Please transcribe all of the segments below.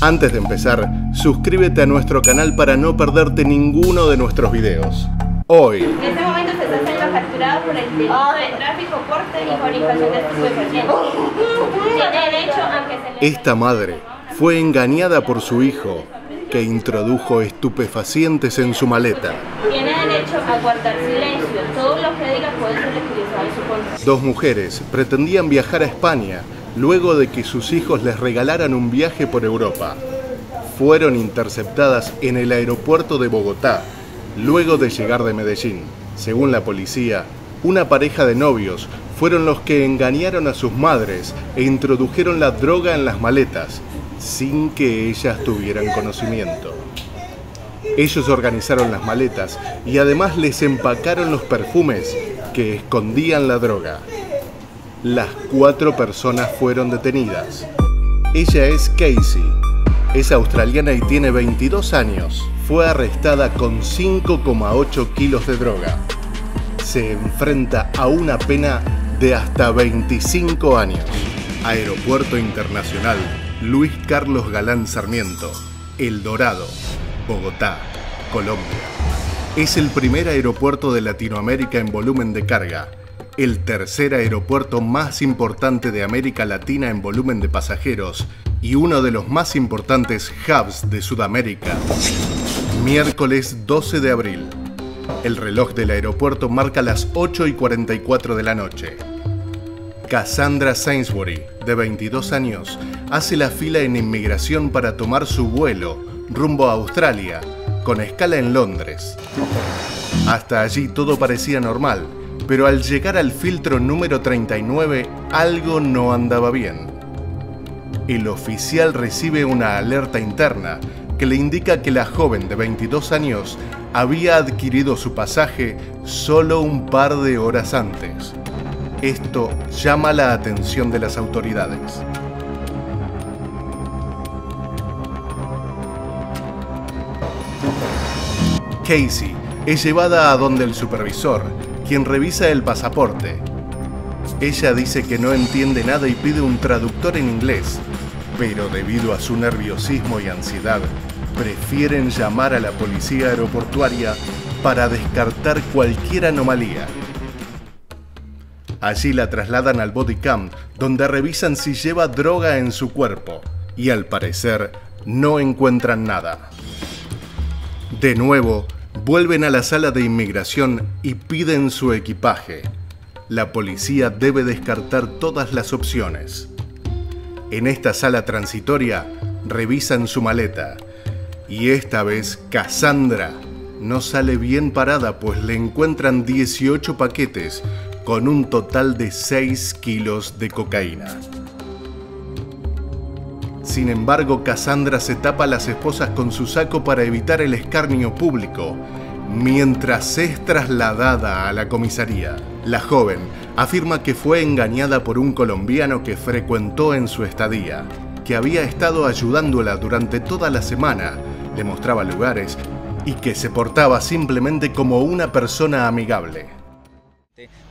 Antes de empezar, suscríbete a nuestro canal para no perderte ninguno de nuestros videos. Hoy, En este momento se está siendo capturado por el delito de tráfico, porte y fabricación de estupefacientes. Tiene derecho a que se le... esta madre fue engañada por su hijo, que introdujo estupefacientes en su maleta. Tiene derecho a guardar silencio. Todo lo que diga puede ser utilizado en su contra. Dos mujeres pretendían viajar a España luego de que sus hijos les regalaran un viaje por Europa. Fueron interceptadas en el aeropuerto de Bogotá, luego de llegar de Medellín. Según la policía, una pareja de novios fueron los que engañaron a sus madres e introdujeron la droga en las maletas, sin que ellas tuvieran conocimiento. Ellos organizaron las maletas y además les empacaron los perfumes que escondían la droga. Las 4 personas fueron detenidas. Ella es Casey. Es australiana y tiene 22 años. Fue arrestada con 5,8 kilos de droga. Se enfrenta a una pena de hasta 25 años. Aeropuerto Internacional Luis Carlos Galán Sarmiento, El Dorado, Bogotá, Colombia. Es el primer aeropuerto de Latinoamérica en volumen de carga, el tercer aeropuerto más importante de América Latina en volumen de pasajeros y uno de los más importantes hubs de Sudamérica. Miércoles 12 de abril. El reloj del aeropuerto marca las 8:44 de la noche. Cassandra Sainsbury, de 22 años, hace la fila en inmigración para tomar su vuelo rumbo a Australia, con escala en Londres. Hasta allí todo parecía normal, pero al llegar al filtro número 39, algo no andaba bien. El oficial recibe una alerta interna que le indica que la joven de 22 años había adquirido su pasaje solo un par de horas antes. Esto llama la atención de las autoridades. Casey es llevada a donde el supervisor, quien revisa el pasaporte. Ella dice que no entiende nada y pide un traductor en inglés, pero debido a su nerviosismo y ansiedad, prefieren llamar a la policía aeroportuaria para descartar cualquier anomalía. Allí la trasladan al body cam, donde revisan si lleva droga en su cuerpo, y al parecer no encuentran nada. De nuevo, vuelven a la sala de inmigración y piden su equipaje. La policía debe descartar todas las opciones. En esta sala transitoria, revisan su maleta. Y esta vez, Cassandra no sale bien parada, pues le encuentran 18 paquetes con un total de 6 kilos de cocaína. Sin embargo, Cassandra se tapa las esposas con su saco para evitar el escarnio público, mientras es trasladada a la comisaría. La joven afirma que fue engañada por un colombiano que frecuentó en su estadía, que había estado ayudándola durante toda la semana, le mostraba lugares y que se portaba simplemente como una persona amigable.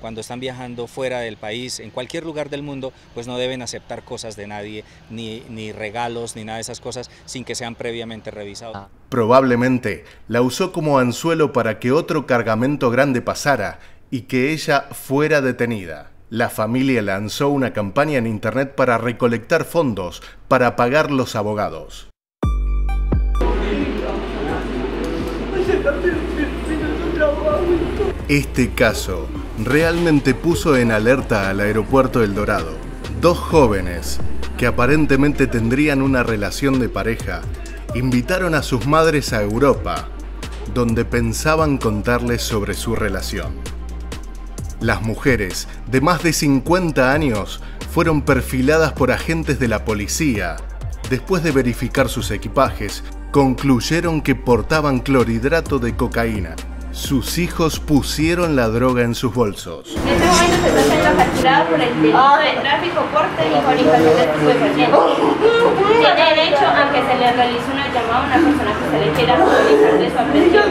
Cuando están viajando fuera del país, en cualquier lugar del mundo, pues no deben aceptar cosas de nadie, ni regalos, ni nada de esas cosas, sin que sean previamente revisados. Probablemente la usó como anzuelo para que otro cargamento grande pasara y que ella fuera detenida. La familia lanzó una campaña en internet para recolectar fondos para pagar los abogados. Este caso realmente puso en alerta al aeropuerto El Dorado. Dos jóvenes, que aparentemente tendrían una relación de pareja, invitaron a sus madres a Europa, donde pensaban contarles sobre su relación. Las mujeres, de más de 50 años, fueron perfiladas por agentes de la policía. Después de verificar sus equipajes, concluyeron que portaban clorhidrato de cocaína. Sus hijos pusieron la droga en sus bolsos. En este momento se está siendo capturado por el delito de tráfico, porte y fabricación de estupefacientes. Tiene derecho a que se le realice una llamada a una persona que se le quiera realizar de su aprehensión.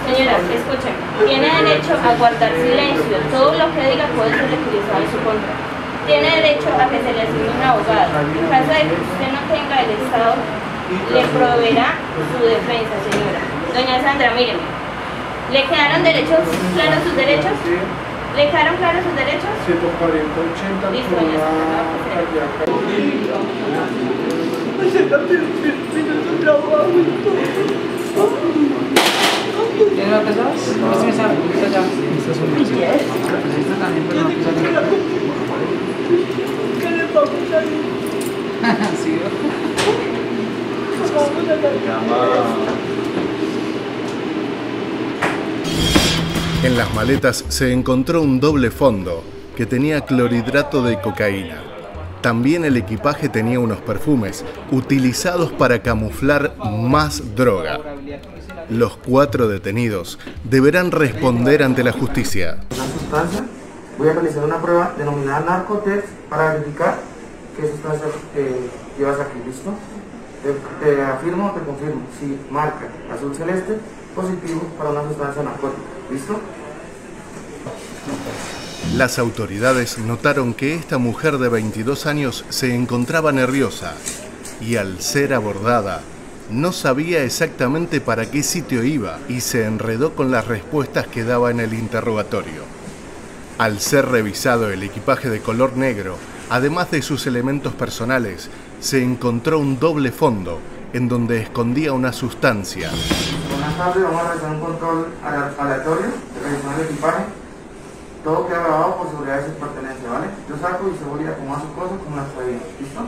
Señoras, escuchen. Tiene derecho a guardar silencio. Todo lo que diga puede ser utilizado en su contra. Tiene derecho a que se le asigne un abogado. En caso de que usted no tenga, el Estado le proveerá su defensa, señora. Doña Sandra, míreme. ¿Le quedaron claros sus derechos? ¿Le quedaron claros sus derechos? 140, 80. Listo, doña Sandra. ¿Tiene la pesada? Esta es allá. Esta es una. Esta también, pero no pesa. ¿Qué le vamos a ir? Sí, En las maletas se encontró un doble fondo que tenía clorhidrato de cocaína. También el equipaje tenía unos perfumes utilizados para camuflar más droga. Los 4 detenidos deberán responder ante la justicia. Una sustancia, voy a realizar una prueba denominada narcotex para verificar qué sustancia llevas aquí, ¿listo? Te afirmo o te confirmo, si marca azul celeste, positivo para una sustancia narcótica, ¿listo? Las autoridades notaron que esta mujer de 22 años se encontraba nerviosa y al ser abordada no sabía exactamente para qué sitio iba y se enredó con las respuestas que daba en el interrogatorio. Al ser revisado el equipaje de color negro, además de sus elementos personales, se encontró un doble fondo en donde escondía una sustancia. Buenas tardes, vamos a realizar un control aleatorio de revisión del equipaje. Todo queda grabado por seguridad de su pertenencia, ¿vale? Yo saco y se voy a acomodar sus cosas como las traía, ¿listo?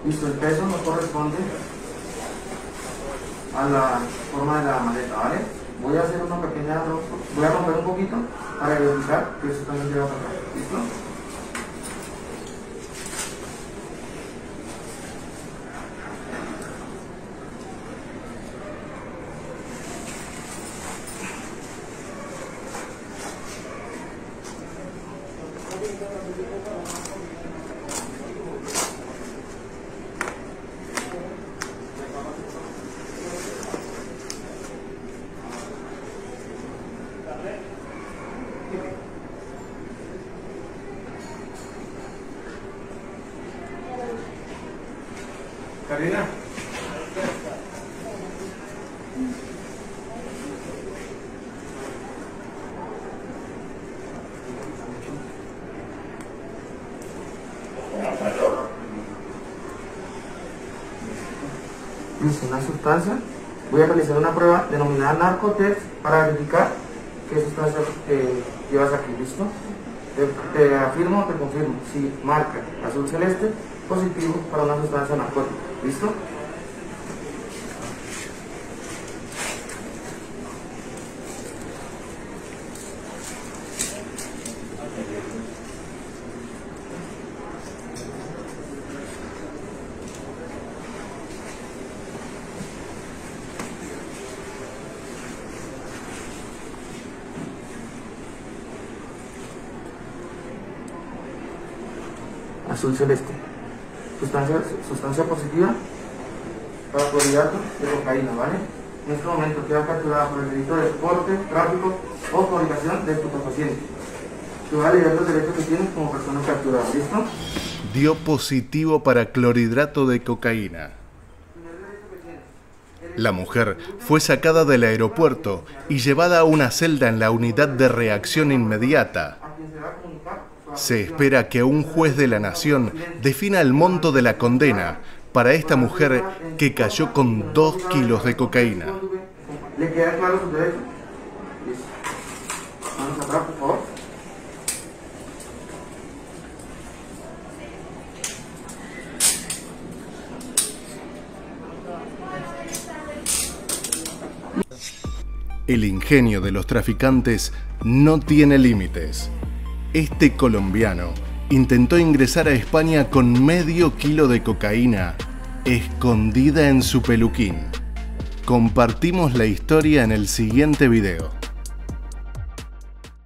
Listo, el peso no corresponde a la forma de la maleta, ¿vale? Voy a hacer una pequeña, voy a romper un poquito para verificar que eso también lleva para acá, ¿listo? Karina. Listo, una sustancia. Voy a realizar una prueba denominada narcotex para verificar qué sustancia llevas aquí, ¿listo? Te afirmo o te confirmo, si marca azul celeste, positivo para una sustancia narcótica, ¿listo? azul celeste. Sustancia positiva para clorhidrato de cocaína, ¿vale? En este momento queda capturada por el delito de porte, tráfico o fabricación de estupefacientes. Tú vas a leer los derechos que tienes como persona capturada, ¿listo? Dio positivo para clorhidrato de cocaína. La mujer fue sacada del aeropuerto y llevada a una celda en la unidad de reacción inmediata. Se espera que un juez de la nación defina el monto de la condena para esta mujer que cayó con 2 kilos de cocaína. ¿Le queda claro su derecho? Listo. Vamos atrás, por favor. El ingenio de los traficantes no tiene límites. Este colombiano intentó ingresar a España con medio kilo de cocaína escondida en su peluquín. Compartimos la historia en el siguiente video.